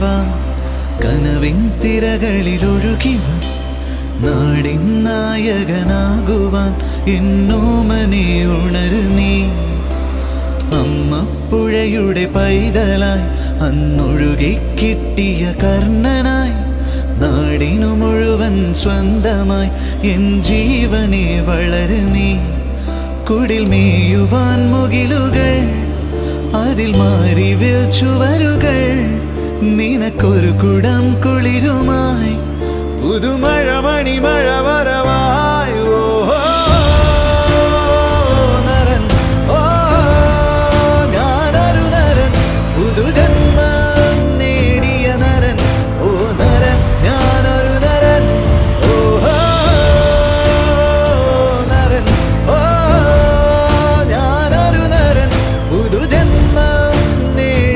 വാ കനവിൻ തിരകളിലൊഴുകിവ നാടിൻ നായകനാകുവാൻ എന്നോമനെ ഉണരു നീ അമ്മപ്പുഴയുടെ പൈതലായി അന്നൊഴുകിക്കിട്ടിയ കർണനായി നാടിനു മുഴുവൻ സ്വന്തമായി എൻ ജീവനെ വളരു നീ കുടിൽ മേയുവാൻ മുകിലുകൾ അതിൽ മാറിവിൽ ചുവരുകൾ നിനക്കൊരു കുടം കുളിരുമായി പുതുമഴ മണിമഴ വരവാ